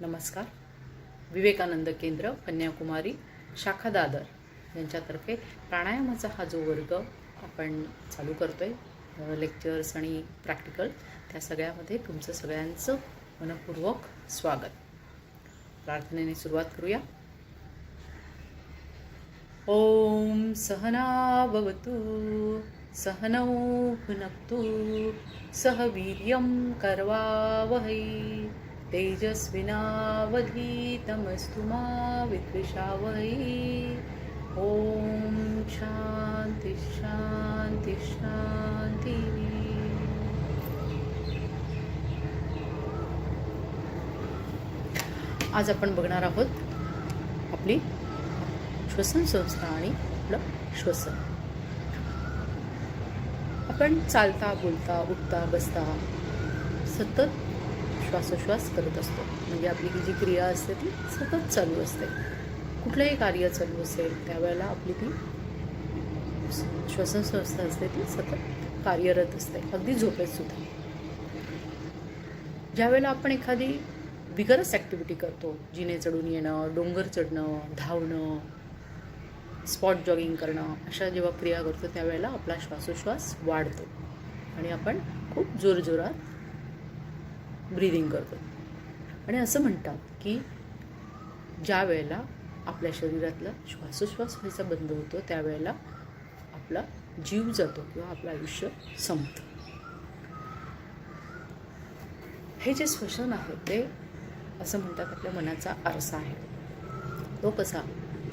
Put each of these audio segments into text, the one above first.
नमस्कार. विवेकानंद केंद्र कन्याकुमारी शाखा दादर यांच्यातर्फे प्राणायामाचा हा जो वर्ग आपण चालू करतो आहे, लेक्चर्स आणि प्रॅक्टिकल, त्या सगळ्यामध्ये तुमचं सगळ्यांचं मनपूर्वक स्वागत. प्रार्थनेने सुरुवात करूया. ओम सहना भवतु सहनौ भुनक्तु सह वीर्यं करवावहै तेजस्विनावधीतमस्तु मा विद्विषावहै. ओम शांती शांती शांती. आज आपण बघणार आहोत आपली श्वसन संस्था आणि आपलं श्वसन. आपण चालता बोलता उठता बसता सतत श्वासोश्वास करत असतो. म्हणजे आपली ही जी क्रिया असते ती सतत चालू असते. कुठलंही कार्य चालू असेल त्यावेळेला आपली ती श्वसन संस्था असते ती सतत कार्यरत असते, अगदी झोपेत सुद्धा. ज्यावेळेला आपण एखादी विगरस ॲक्टिव्हिटी करतो, जिने चढून येणं, डोंगर चढणं, धावणं, स्पॉट जॉगिंग करणं, अशा जेव्हा क्रिया करतो त्यावेळेला आपला श्वासोश्वास वाढतो आणि आपण खूप जोरजोरात ब्रीदिंग करतो. आणि असं म्हणतात की ज्या वेळेला आपल्या शरीरातला श्वासोश्वास व्हायचा बंद होतो त्यावेळेला आपला जीव जातो किंवा आपलं आयुष्य संपतं. हे जे श्वसन आहे ते असं म्हणतात आपल्या मनाचा आरसा आहे. तो कसा,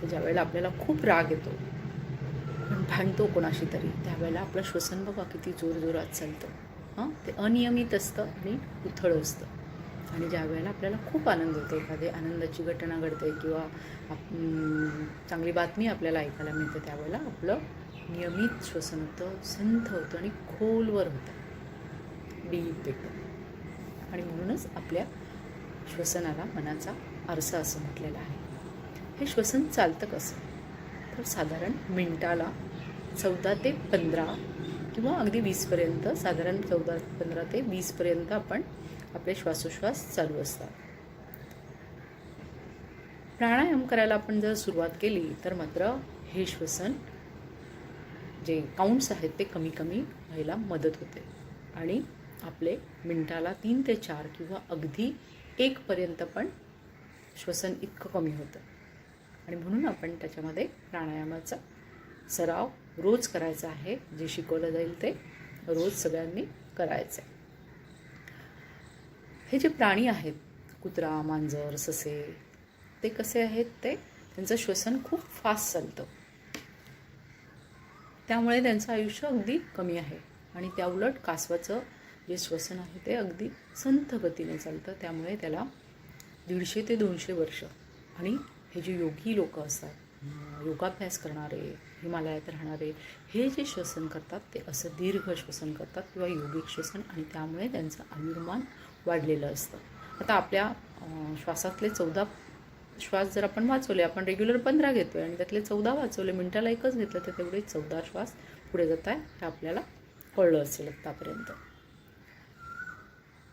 तर ज्या वेळेला आपल्याला खूप राग येतो, आपण भांडतो कोणाशी तरी, त्यावेळेला आपलं श्वसन बघा किती जोरजोरात चालतं. ते अनियमित असतं आणि उथळ असतं. आणि ज्या वेळेला आपल्याला खूप आनंद होतो, एखादी आनंदाची घटना घडते किंवा चांगली बातमी आपल्याला ऐकायला मिळते, त्यावेळेला आपलं नियमित श्वसन होतं, संथ होतं आणि खोलवर होतं, डीप एकदम. आणि म्हणूनच आपल्या श्वसनाला मनाचा आरसा असं म्हटलेलं आहे. हे श्वसन चालतं कसं, तर साधारण मिनिटाला 14 ते 15 किंवा अगदी 20पर्यंत, साधारण 15 ते 20पर्यंत आपण आपले श्वासोश्वास चालू असतात. प्राणायाम करायला आपण जर सुरुवात केली तर मात्र हे श्वसन जे काउंट्स आहेत ते कमी कमी व्हायला मदत होते आणि आपले मिनिटाला 3 ते 4 किंवा अगदी 1पर्यंत पण श्वसन इतकं कमी होतं. आणि म्हणून आपण त्याच्यामध्ये प्राणायामाचा सराव रोज करायचा आहे. जे शिकवलं जाईल ते रोज सगळ्यांनी करायचं आहे. हे जे प्राणी आहेत, कुत्रा, मांजर, ससे, ते कसे आहेत, ते त्यांचं श्वसन खूप फास्ट चालतं, त्यामुळे त्यांचं आयुष्य अगदी कमी आहे. आणि त्याउलट कासवाचं जे श्वसन आहे ते अगदी संथ गतीने चालतं, त्यामुळे त्याला 150 ते 200 वर्ष. आणि हे जे योगी लोक असतात, योगाभ्यास करणारे, हिमालयात राहणारे, हे जे श्वसन करतात ते असं दीर्घ श्वसन करतात किंवा योगिक श्वसन, आणि त्यामुळे त्यांचं आयुर्मान वाढलेलं असतं. आता आपल्या श्वासातले 14 श्वास जर आपण वाचवले, आपण रेग्युलर 15 घेतो आहे आणि त्यातले 14 वाचवले, मिनिटाला एकच घेतलं तर तेवढे 14 श्वास पुढे जात आहे, हे आपल्याला कळलं असेल आत्तापर्यंत.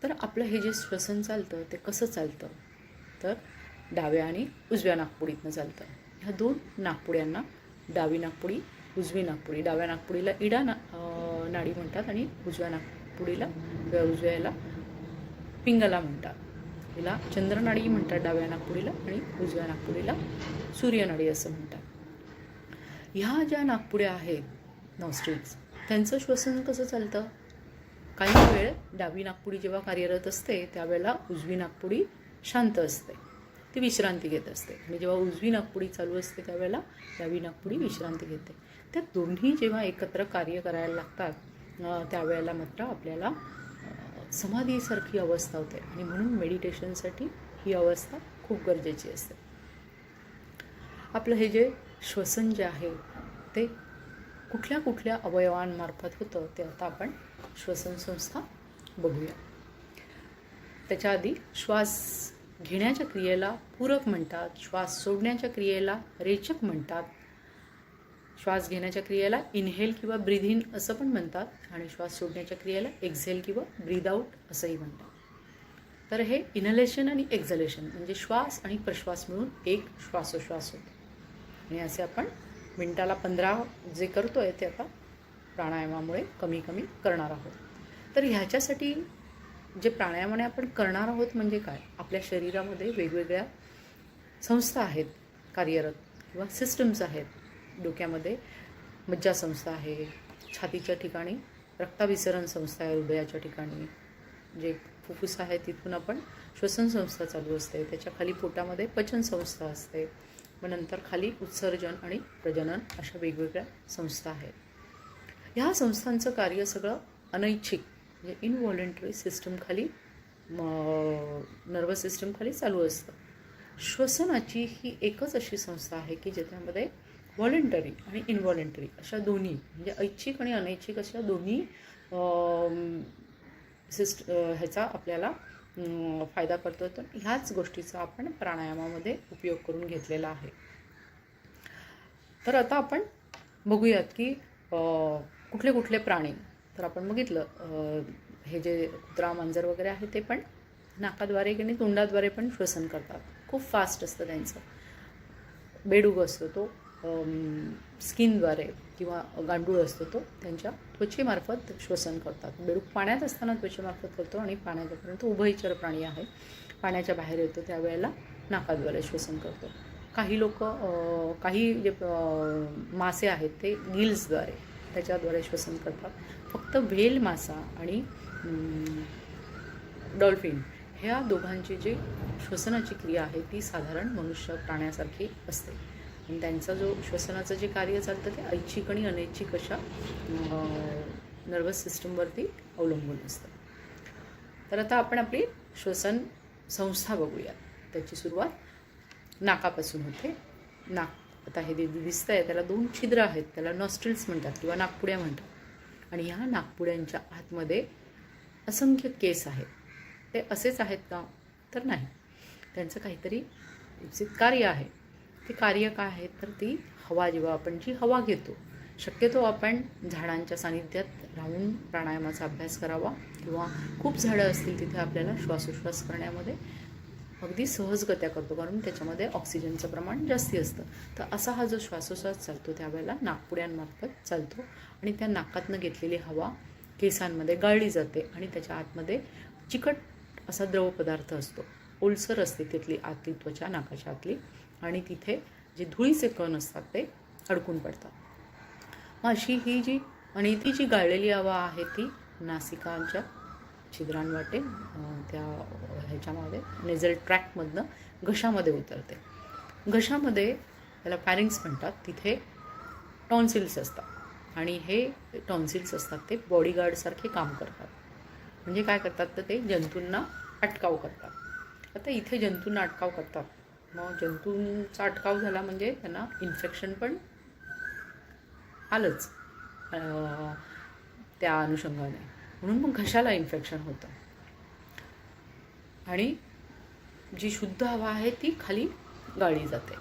तर आपलं हे जे श्वसन चालतं ते कसं चालतं, तर डाव्या आणि उजव्या नाकपुडीतनं चालतं. ह्या 2 नाकपुड्यांना डावी नाकपुडी, उजवी नाकपुडी. डाव्या नाकपुडीला इडा नाडी म्हणतात आणि उजव्या नाकपुडीला उजव्याला पिंगला म्हणतात. हिला चंद्रनाडी म्हणतात डाव्या नाकपुडीला आणि उजव्या नाकपुडीला सूर्यनाडी असं म्हणतात. ह्या ज्या नाकपुड्या आहेत नॉस्ट्रिल्स, त्यांचं श्वसन कसं चालतं, काही वेळ डावी नाकपुडी जेव्हा कार्यरत असते त्यावेळेला उजवी नाकपुडी शांत असते, ती विश्रांती घेत असते. आणि जेव्हा उजवी नाकपुडी चालू असते त्यावेळेला डावी नाकपुडी विश्रांती घेते. त्या दोन्ही जेव्हा एकत्र कार्य करायला लागतात त्यावेळेला मात्र आपल्याला समाधीसारखी अवस्था होते. आणि म्हणून मेडिटेशनसाठी ही अवस्था खूप गरजेची असते. आपलं हे जे श्वसन जे आहे ते कुठल्या कुठल्या अवयवांमार्फत होतं ते आता आपण श्वसन संस्था बघूया. त्याच्या आधी श्वास घेण्याच्या क्रियेला पूरक म्हणतात, श्वास सोडण्याच्या क्रियेला रेचक म्हणतात, श्वास घेण्याच्या क्रियेला इनहेल किंवा ब्रीद इन असं पण म्हणतात, आणि श्वास सोडण्याच्या क्रियेला एक्झेल किंवा ब्रीद आउट असंही म्हणतात. तर हे इनहेलेशन आणि एक्झलेशन म्हणजे श्वास आणि प्रश्वास मिळून एक श्वासोश्वास होतो. आणि असे आपण मिनटाला 15 जे करतो आहे ते आता प्राणायामामुळे कमी कमी करणार आहोत. तर ह्याच्यासाठी जे प्राणायामाने आपण करणार आहोत म्हणजे काय, आपल्या शरीरामध्ये वेगवेगळ्या संस्था आहेत कार्यरत किंवा सिस्टम्स आहेत. डोक्यामध्ये मज्जासंस्था आहे, छातीच्या ठिकाणी रक्ताभिसरण संस्था आहे, हृदयाच्या ठिकाणी जे फुफ्फुस आहे तिथून आपण श्वसन संस्था चालू असते, त्याच्या खाली पोटामध्ये पचन संस्था असते, मग नंतर खाली उत्सर्जन आणि प्रजनन अशा वेगवेगळ्या संस्था आहेत. ह्या संस्थांचं कार्य सगळं अनैच्छिक म्हणजे इनव्हॉलेंटरी सिस्टम खाली नर्वस सिस्टम खाली चालू असतं. श्वसनाची ही एकच अशी संस्था आहे की ज्याच्यामध्ये व्हॉलेंटरी आणि इनव्हॉलेंटरी अशा दोन्ही म्हणजे ऐच्छिक आणि अनैच्छिक अशा दोन्ही ह्याचा आपल्याला फायदा करतो. तर ह्याच गोष्टीचा आपण प्राणायामामध्ये उपयोग करून घेतलेला आहे. तर आता आपण बघूयात की कुठले कुठले प्राणी. तर आपण बघितलं हे जे कुत्रा मांजर वगैरे आहे ते पण नाकाद्वारे आणि तोंडाद्वारे पण श्वसन करतात. खूप फास्ट असतं त्यांचं. बेडूक असतो तो स्किनद्वारे किंवा गांडूळ असतो तो त्यांच्या त्वचेमार्फत श्वसन करतात. बेडूक पाण्यात असताना त्वचेमार्फत करतो आणि पाण्यापर्यंत उभयचर प्राणी आहे, पाण्याच्या बाहेर येतो त्यावेळेला नाकाद्वारे श्वसन करतो. काही लोक काही जे मासे आहेत ते गिल्सद्वारे त्याच्याद्वारे श्वसन करतात. फक्त व्हेल मासा आणि डॉल्फिन ह्या दोघांची जी श्वसनाची क्रिया आहे ती साधारण मनुष्य प्राण्यासारखी असते. आणि त्यांचा जो श्वसनाचं जे कार्य चालतं ते ऐच्छिक आणि अनैच्छिक अशा नर्वस सिस्टमवरती अवलंबून असतं. तर आता आपण आपली श्वसन संस्था बघूया. त्याची सुरुवात नाकापासून होते. नाक आता हे दिसतं आहे त्याला 2 छिद्र आहेत, त्याला नॉस्ट्रिल्स म्हणतात किंवा नाकपुड्या म्हणतात. आणि ह्या नाकपुड्यांच्या आतमध्ये असंख्य केस आहेत. ते असेच आहेत का, तर नाही, त्यांचं काहीतरी निश्चित कार्य आहे. ते कार्य काय आहे तर ती हवा, जेव्हा आपण जी हवा घेतो, शक्यतो आपण झाडांच्या सानिध्यात राहून प्राणायामाचा अभ्यास करावा किंवा खूप झाडं असतील तिथे आपल्याला श्वासोश्वास करण्यामध्ये अगदी सहजगत्या करतो, कारण त्याच्यामध्ये ऑक्सिजनचं प्रमाण जास्ती असतं. तर असा हा जो श्वासोश्वास चालतो त्यावेळेला नाकपुड्यांमार्फत चालतो आणि त्या नाकातनं घेतलेली हवा केसांमध्ये गाळली जाते आणि त्याच्या आतमध्ये चिकट असा द्रव पदार्थ असतो, ओलसर असते तिथली आतली त्वचा नाकाच्या आतली, आणि तिथे जे धुळीचे कण असतात ते अडकून पडतात. मग अशी ही जी आणि ती जी गाळलेली हवा आहे ती नासिकांच्या छिद्रांवाटे त्या ह्याच्यामध्ये नेझल ट्रॅकमधनं घशामध्ये उतरते. घशामध्ये त्याला फॅरिंग्स म्हणतात. तिथे टॉन्सिल्स असतात आणि हे टॉन्सिल्स असतात ते बॉडीगार्डसारखे काम करतात. म्हणजे काय करतात तर ते जंतूंना अटकाव करतात. आता इथे जंतूंना अटकाव करतात, मग जंतूंचा अटकाव झाला म्हणजे त्यांना इन्फेक्शन पण आलंच त्या अनुषंगाने, म्हणून मग घशाला इन्फेक्शन होतं. आणि जी शुद्ध हवा आहे ती खाली गाळली जाते.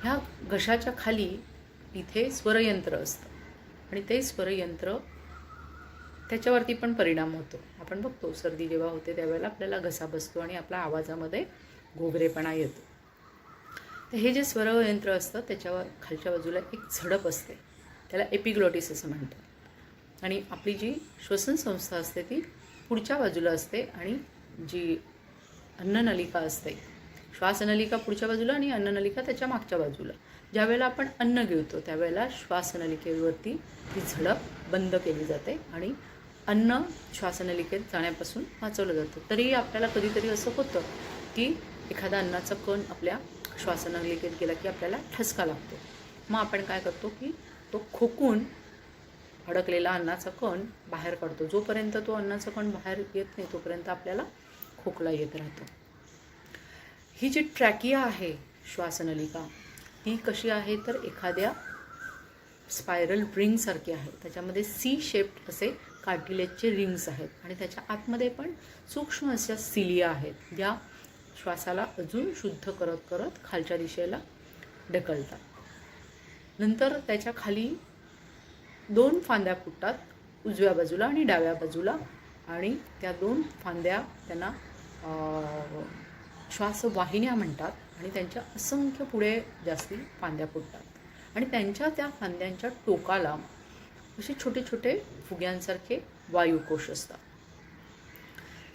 ह्या घशाच्या खाली इथे स्वरयंत्र असतं आणि ते स्वरयंत्र त्याच्यावरती पण परिणाम होतो. आपण बघतो सर्दी जेव्हा होते त्यावेळेला आपल्याला घसा बसतो आणि आपल्या आवाजामध्ये घोगरेपणा येतो. तर हे जे स्वरयंत्र असतं त्याच्यावर खालच्या बाजूला एक झडप असते, त्याला एपिग्लॉटिस असं म्हणतात. आणि आपली जी श्वसन संस्था असते ती पुढच्या बाजूला असते आणि जी अन्ननलिका असते, श्वासनलिका पुढच्या बाजूला आणि अन्ननलिका त्याच्या मागच्या बाजूला. ज्यावेळेला आपण अन्न गिळतो त्यावेळेला श्वासनलिकेवरती ती झडप बंद केली जाते आणि अन्न श्वासनलिकेत जाण्यापासून वाचवलं जातं. तरीही आपल्याला कधीतरी असं होतं की एखादा अन्नाचा कण आपल्या श्वासनलिकेत गेला की आपल्याला ठसका लागतो. मग आपण काय करतो की तो खोकून अडकलेला अन्नाचा कण बाहेर काढतो. जोपर्यंत तो अन्नाचा कण बाहेर येत नाही तोपर्यंत आपल्याला खोकला येत राहतो. ही जी ट्रॅकिया आहे श्वासनलिका ती कशी आहे तर एखाद्या स्पायरल रिंगसारखी आहे. त्याच्यामध्ये सी शेप्ड असे कार्टिलेजचे रिंग्स आहेत आणि त्याच्या आतमध्ये पण सूक्ष्म अशा सिलिया आहेत, ज्या श्वासाला अजून शुद्ध करत करत खालच्या दिशेला ढकलतात. नंतर त्याच्या खाली 2 फांद्या फुटतात, उजव्या बाजूला आणि डाव्या बाजूला, आणि त्या 2 फांद्या त्यांना श्वासवाहिन्या म्हणतात आणि त्यांच्या असंख्य पुढे जास्ती फांद्या फुटतात आणि त्यांच्या त्या फांद्यांच्या टोकाला असे छोटे छोटे फुग्यांसारखे वायुकोश असतात.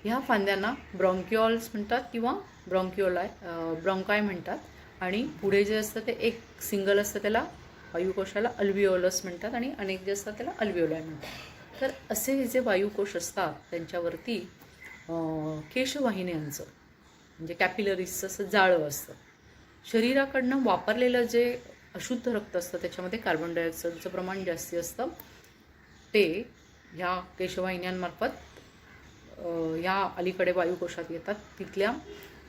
ह्या फांद्यांना ब्रॉन्क्युऑल्स म्हणतात किंवा ब्रॉन्काय म्हणतात आणि पुढे जे असतं ते एक सिंगल असतं त्याला वायुकोशाला अल्व्हिओलस म्हणतात आणि अनेक जे असतात त्याला अल्व्हिओलाय म्हणतात. तर असे जे वायुकोश असतात त्यांच्यावरती केशवाहिन्यांचं म्हणजे कॅपिलरीजचं असं जाळं असतं. शरीराकडनं वापरलेलं जे अशुद्ध रक्त असतं त्याच्यामध्ये कार्बन डायऑक्साईडचं प्रमाण जास्ती असतं. ते ह्या केशवाहिन्यांमार्फत ह्या अलीकडे वायुकोशात येतात. तिथल्या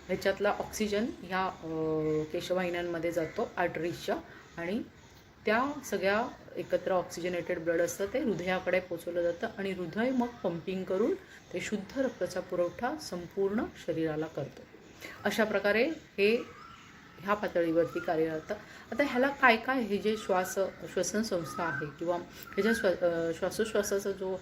ह्याच्यातला ऑक्सिजन ह्या केशवाहिन्यांमध्ये जातो आर्टरीजच्या आणि त्या सगळ्या एकत्र ऑक्सिजनेटेड ब्लड असतं ते हृदयाकडे पोचवलं जातं आणि हृदय मग पंपिंग करून ते शुद्ध रक्ताचा पुरवठा संपूर्ण शरीराला करतो. अशा प्रकारे हे ह्या पातळीवरती कार्यरत. आता ह्याला काय काय हे जे श्वसन संस्था आहे किंवा ह्याच्या श्वासोश्वासाचा जो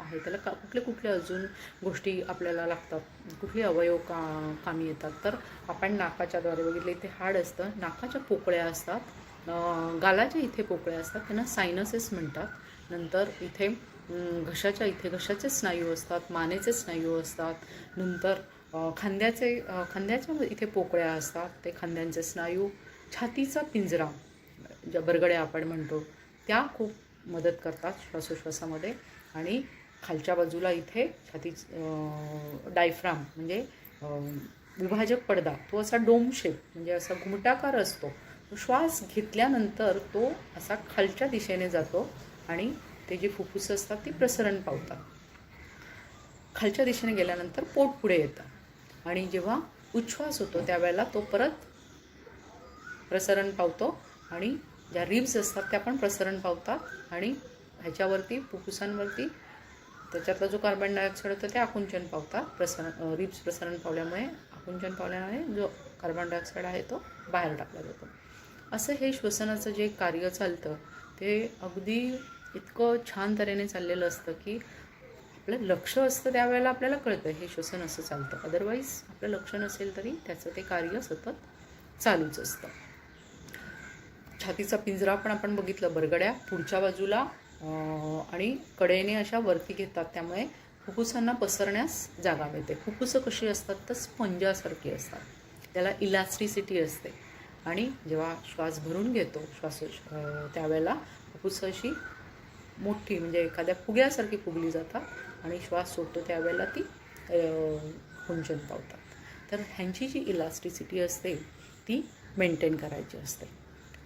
आहे त्याला कुठले कुठले अजून गोष्टी आपल्याला लागतात, कुठले अवयव कामी येतात. तर आपण नाकाच्याद्वारे बघितलं इथे हाड असतं, नाकाच्या पोकळ्या असतात, गालाच्या इथे पोकळ्या असतात त्यांना सायनसेस म्हणतात. नंतर इथे घशाच्या इथे घशाचे स्नायू असतात, मानेचे स्नायू असतात. नंतर खांद्याच्या इथे पोकळ्या असतात ते खांद्यांचे स्नायू. छातीचा पिंजरा ज्या बरगड्या आपण म्हणतो त्या खूप मदत करतात श्वासोश्वासामध्ये. आणि खालच्या बाजूला इथे छाती डायफ्राम म्हणजे विभाजक पडदा तो असा डोम शेप म्हणजे असा घुमटाकार असतो. श्वास घेतल्यानंतर तो असा खालच्या दिशेने जातो आणि ते जी फुफ्फुसं असतात ती प्रसरण पावतात. खालच्या दिशेने गेल्यानंतर पोट पुढे येतं आणि जेव्हा उच्छ्वास होतो त्यावेळेला तो परत प्रसरण पावतो आणि ज्या रिब्स असतात त्या पण प्रसरण पावतात आणि ह्याच्यावरती फुफ्फुसांवरती त्याच्यातला जो कार्बन डायऑक्साईड होतो ते आकुंचन पावतात. रिब्स प्रसरण पावल्यामुळे आकुंचन पावल्यामुळे जो कार्बन डायऑक्साईड आहे तो बाहेर टाकला जातो. असं हे श्वसनाचं जे कार्य चालतं ते अगदी इतकं छान तऱ्हेने चाललेलं असतं की आपलं लक्ष असतं त्यावेळेला आपल्याला कळतं हे श्वसन असं चालतं. अदरवाईज आपलं लक्ष नसेल तरी त्याचं ते कार्य सतत चालूच असतं. छातीचा पिंजरा पण आपण बघितलं, बरगड्या पुढच्या बाजूला आणि कडेने अशा वरती घेतात त्यामुळे फुफ्फुसांना पसरण्यास जागा मिळते. फुफ्फुसं कशी असतात तर स्पंजासारखी असतात, त्याला इलास्टिसिटी असते आणि जेव्हा श्वास भरून घेतो त्यावेळेला फुफ्फुसं अशी मोठी म्हणजे एखाद्या फुग्यासारखी फुगली जातात आणि श्वास सोडतो त्यावेळेला ती कुंचन पावतात. तर ह्यांची जी इलास्टिसिटी असते ती मेंटेन करायची असते.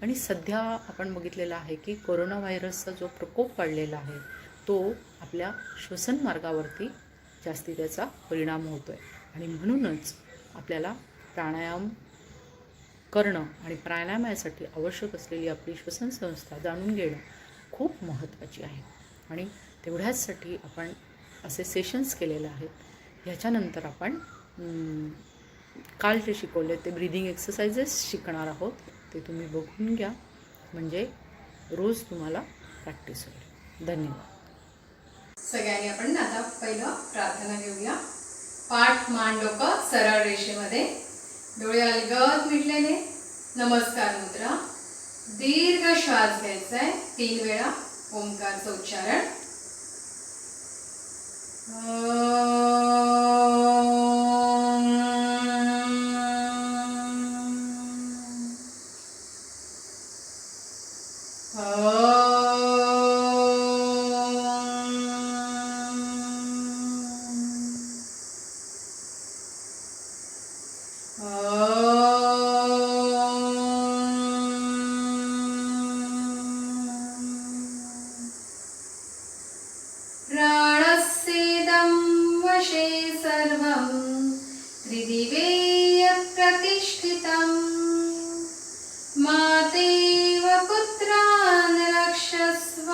आणि सध्या आपण बघितलेलं आहे की कोरोना व्हायरसचा जो प्रकोप वाढलेला आहे तो आपल्या श्वसन मार्गावरती जास्ती त्याचा परिणाम होतो आहे आणि म्हणूनच आपल्याला प्राणायाम करणं आणि प्राणायामासाठी आवश्यक असलेली आपली श्वसन संस्था जाणून घेणं खूप महत्त्वाची आहे. आणि तेवढ्याचसाठी आपण असे सेशन्स केलेले आहेत. ह्याच्यानंतर आपण काल जे शिकवले ते ब्रीदिंग एक्सरसाइजेस शिकणार आहोत. ते तुम्ही बघून घ्या म्हणजे रोज तुम्हाला प्रॅक्टिस होईल. धन्यवाद. सगळ्यांनी आपण आता पहिलं प्रार्थना घेऊया. पाठ मान डोकं सरळ रेषेमध्ये, डोळे अलगद मिटलेले, नमस्कार मुद्रा. दीर्घ श्वास घ्यायचा आहे 3 वेळा ओंकारचं उच्चारण. प्राणस्येदं वशे सर्वं त्रिदिवे प्रतिष्ठितं. मातेव पुत्रान् रक्षस्व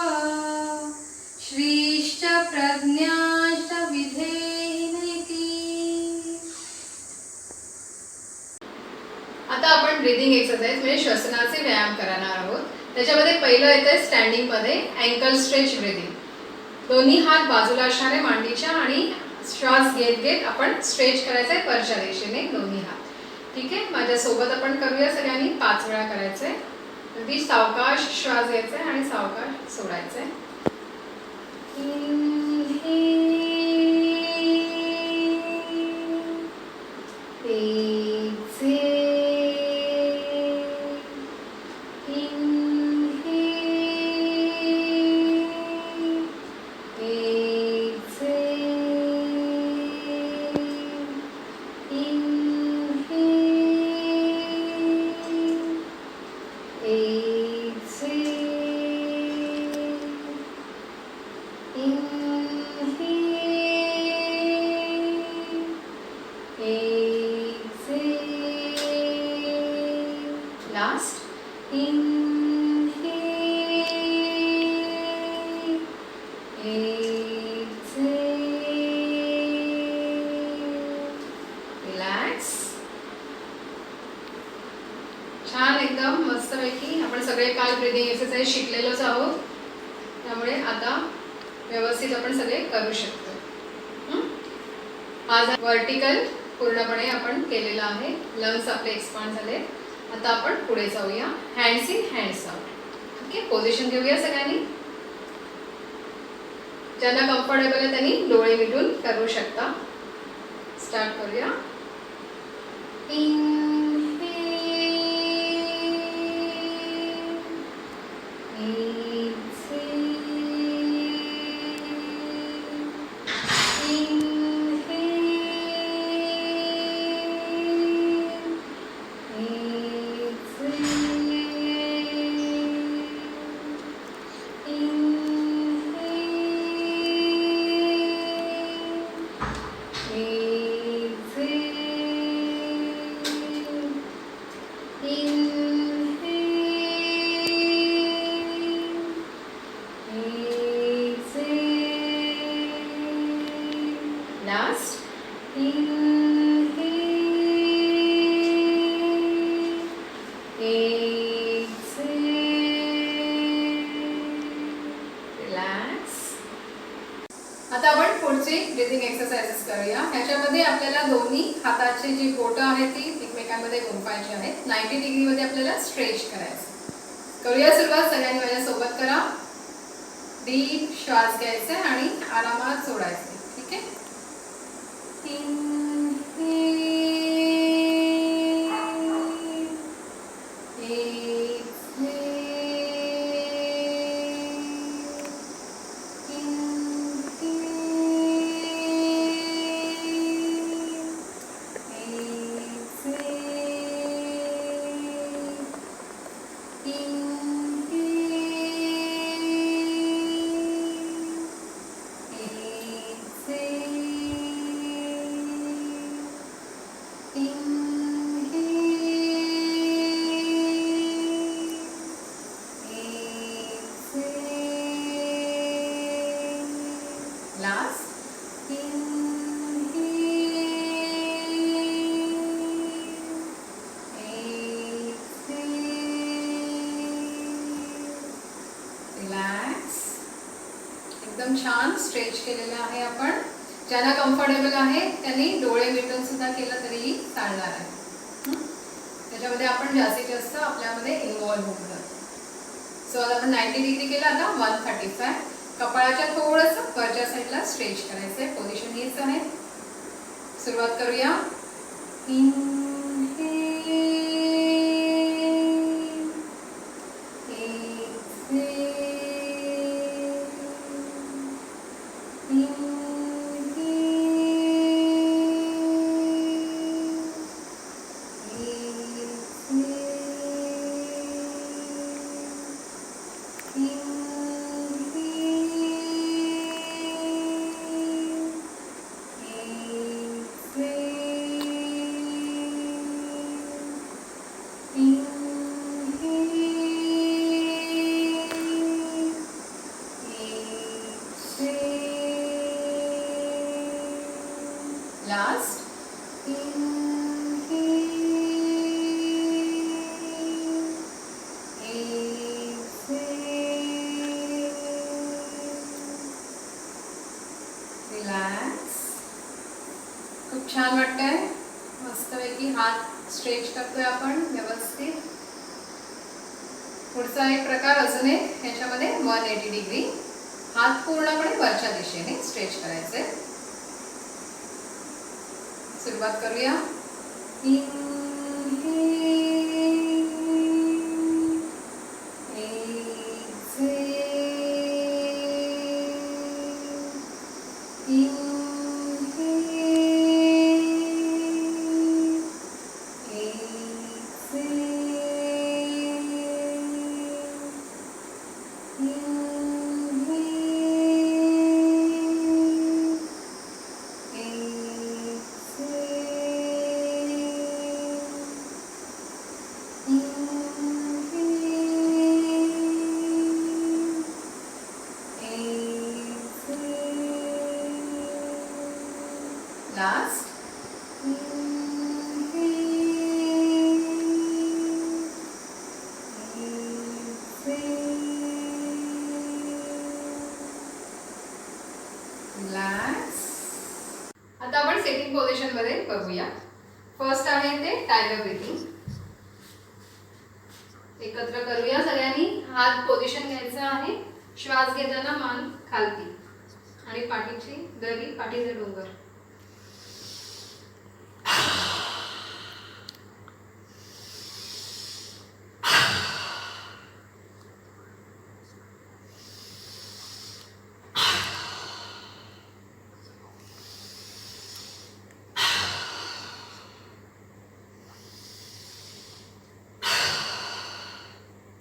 श्रीश्च प्रज्ञाश्च विधेनैति. आता आपण ब्रीदिंग एक्सरसाइज म्हणजे श्वसनाचे व्यायाम करणार आहोत. त्याच्यामध्ये पहिलं येतं स्टँडिंग मध्ये अँकल स्ट्रेच ब्रीदिंग. दोन्ही हात बाजूला असणारे मांडीच्या आणि श्वास घेत घेत आपण स्ट्रेच करायचं आहे वरच्या दिशेने दोन्ही हात. ठीक आहे, माझ्यासोबत आपण करूया सगळ्यांनी. 5 वेळा करायचं आहे. अगदी सावकाश श्वास घ्यायचा आहे आणि सावकाश सोडायचं आहे. Last. Inhale. Exhale. Relax. छान, एकदम मस्तपैकी. आपण सगळे काल ब्रीदिंग एक्सरसाइज शिकलेलोच आहोत, त्यामुळे आता व्यवस्थित आपण सगळे करू शकतो. आज वर्टिकल पूर्णपणे आपण केलेला आहे. लंग्स आपले एक्सपांड झाले. आता आपण पुढे जाऊया. Hands in hands out. Okay, position घेऊया सगळ्यांनी. ज्यांना कम्फर्टेबल आहे त्यांनी डोळे मिटून करू शकता. स्टार्ट करूया. Last. Inhale. Exhale. Relax. आता आपण पुढची ब्रीथिंग एक्सरसाइजेस करूया. ह्याच्यामध्ये आपल्याला दोन्ही हाताची जी बोटं आहेत ती एकमेकांमध्ये गुंफायची आहेत. 90 डिग्रीमध्ये आपल्याला स्ट्रेच करायचं. करूया सुरुवात. सगळ्यांनी माझ्यासोबत करा. डीप श्वास घ्यायचा आणि आरामात सोडायचे. ठीक आहे. Last. रिलॅक्स. एकदम छान स्ट्रेच केलेलं आहे आपण. ज्यांना कम्फर्टेबल आहे त्यांनी डोळे मिटून सुद्धा केलं तरीही चालणार आहे. त्याच्यामध्ये आपण जास्तीत जास्त आपल्यामध्ये इन्व्हॉल्व्ह होऊन जातो. सो आता आपण 90 डिग्री केलं. आता 135. कपाळाच्या थोडंसं वरच्या साईडला स्ट्रेच करायचं आहे. पोझिशन हीच आहे. सुरुवात करूया. पॉइंट आहे. मस्तपैकी हात स्ट्रेच करतोय आपण व्यवस्थित. पुढचा एक प्रकार अजून एक ह्याच्यामध्ये 180 डिग्री हात पूर्णपणे वरच्या दिशेने स्ट्रेच करायचे. सुरुवात करूया. लास्ट. रिलॅक्स. आता आपण सेटिंग पोझिशन मध्ये बघूया. फर्स्ट आहे ते टायगर ब्रीथिंग. एकत्र करूया सगळ्यांनी. हात पोझिशन घ्यायचं आहे. श्वास घेताना मान खालती आणि पाठीची दरी, पाठीचे डोंगर.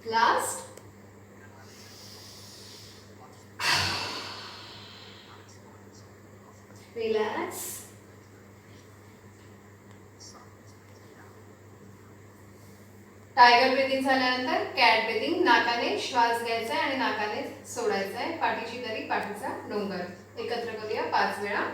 लास्ट. रिलॅक्स. टायगर ब्रीथिंग झाल्यानंतर कॅट ब्रीथिंग. नाकाने श्वास घ्यायचा आहे आणि नाकाने सोडायचा आहे. पाठीची दरी, पाठीचा डोंगर. एकत्र करूया 5 वेळा.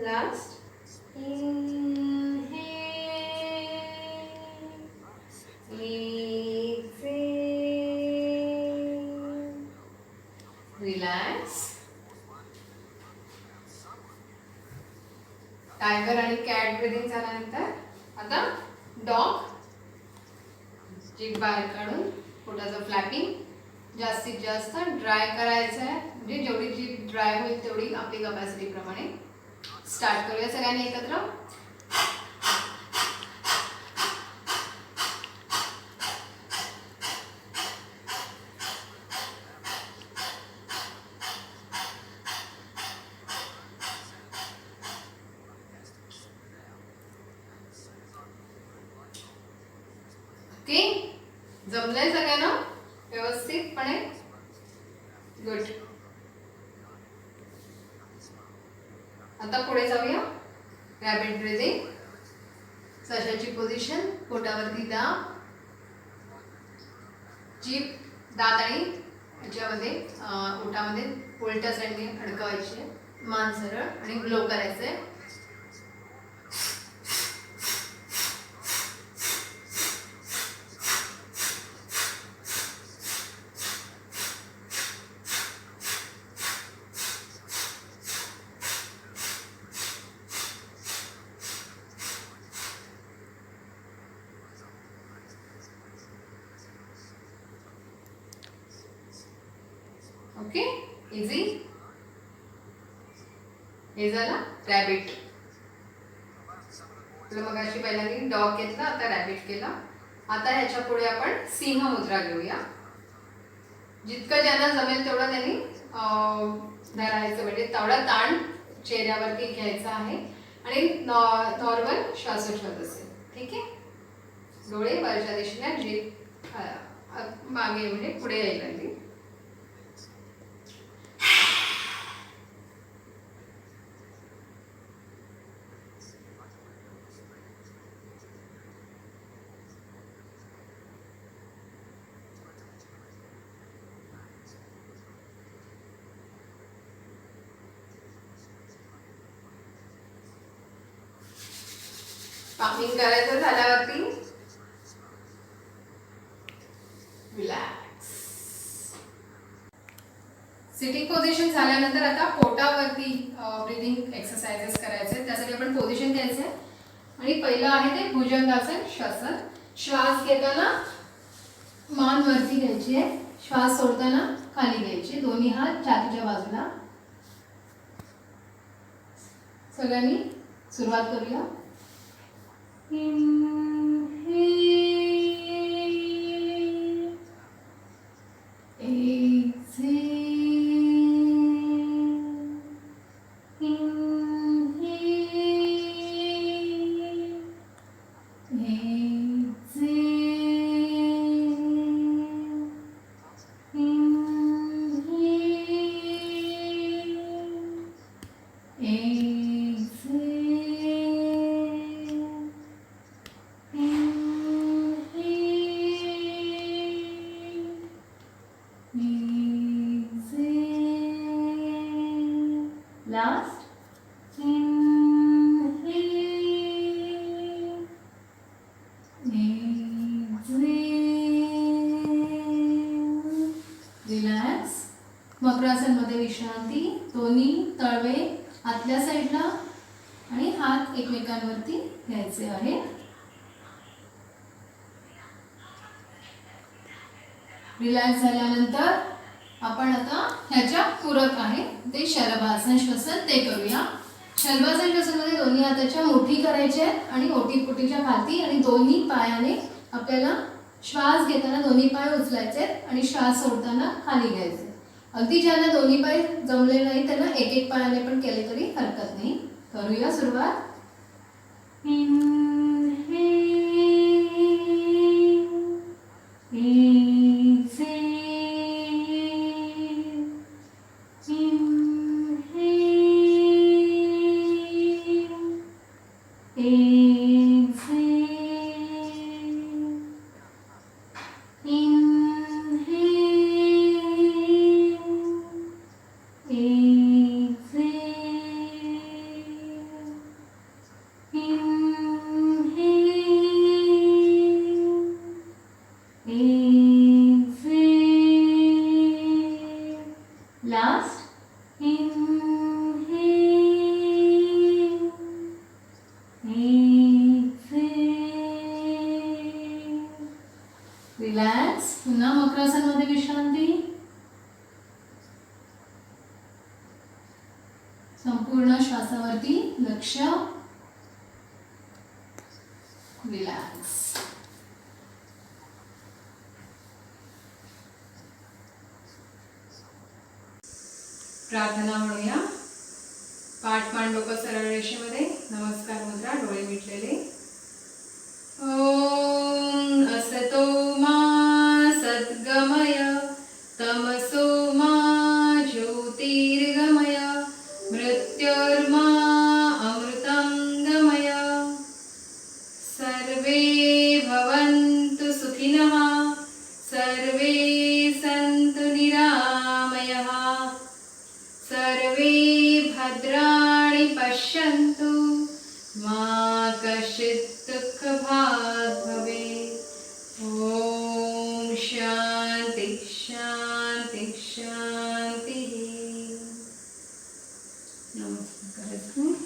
Last. रिलॅक्स. टायगर आणि कॅट ब्रीथिंग झाल्यानंतर आता डॉग. जीभ बाहेर काढून पोटाचं फ्लॅपिंग. जास्तीत जास्त ड्राय करायचं आहे. म्हणजे जेवढी जीभ ड्राय होईल तेवढी आपली कपॅसिटी प्रमाणे. स्टार्ट करूया सगळ्यांनी एकत्र. ओके, जमलंय सगळ्यांना व्यवस्थितपणे. गुड. आता पुढे जाऊया. Rabbit breathing. सशाची पोझिशन. पोटावरती दाब. जीभ, दात आणि याच्यामध्ये ओठामध्ये उलट्या साईडने अडकवायचे. मान सरळ आणि ब्लो करायचंय. Okay, easy. हे झालं रॅबिट. मगाशी पहिल्यांदा डॉग घेतला, आता रॅबिट केला. आता ह्याच्या पुढे आपण सिंह मुद्रा घेऊया. जितकं ज्यांना जमेल तेवढं त्यांनी धरायचं, म्हणजे तेवढा ताण चेहऱ्यावरती घ्यायचा आहे आणि नॉर्मल श्वासोच्छ्वास असेल. ठीक आहे. डोळे वरच्या दिशेने जीभ मागे म्हणजे पुढे यायला लागली. पामिंग करायचं झाल्यावरती रिलॅक्स. सिटिंग पोझिशन झाल्यानंतर आता पोटावरती ब्रीदिंग एक्सरसाइजेस करायचे. त्यासाठी आपण पोझिशन घ्यायचं आहे आणि पहिलं आहे ते भुजंगासन श्वासन. श्वास घेताना मान वरती घ्यायची आहे, श्वास सोडताना खाली घ्यायचे. दोन्ही हात छातीच्या बाजूला. सगळ्यांनी सुरुवात करूया. Last. Inhale. Exhale. Relax. मकरासनमध्ये विश्रांती. दोन्ही तळवे आतल्या साईडला आणि हात एकमेकांवरती घ्यायचे आहे. रिलॅक्स झाल्यानंतर आपण आता ह्याच्या पूरक आहे ते शलभासन श्वसन ते करूया. शलभासन श्वसनमध्ये दोन्ही हाताच्या मुठी करायच्या आहेत आणि ओटीपोटीच्या खाली आणि दोन्ही पायाने आपल्याला श्वास घेताना दोन्ही पाय उचलायचे आहेत आणि श्वास सोडताना खाली घ्यायचे. अगदी ज्यांना दोन्ही पाय जमले नाही त्यांना एक एक पायाने पण केले तरी हरकत नाही. करूया सुरुवात. Last. Inhale. Exhale. Relax. पुन्हा मकरासनमध्ये विश्रांती. संपूर्ण श्वासावरती लक्ष. रिलॅक्स. प्रार्थना म्हणूया. पाठ मान डोकं सरळ रेषेमध्ये. नमस्कार मुद्रा. डोळे मिटलेले. ओम असतो मा सद्गमय तमसो मा ज्योतिर्गमय मृत्युर्मा अमृतं गमय. सर्वे भवन्तु सुखिनः. सर्वे सन्तु निरामयः. सर्वे भद्राणि पश्यन्तु मा कश्चित् दुःखभाग् भवेत्. ॐ शान्ति शान्ति शान्तिः. नमस्कार.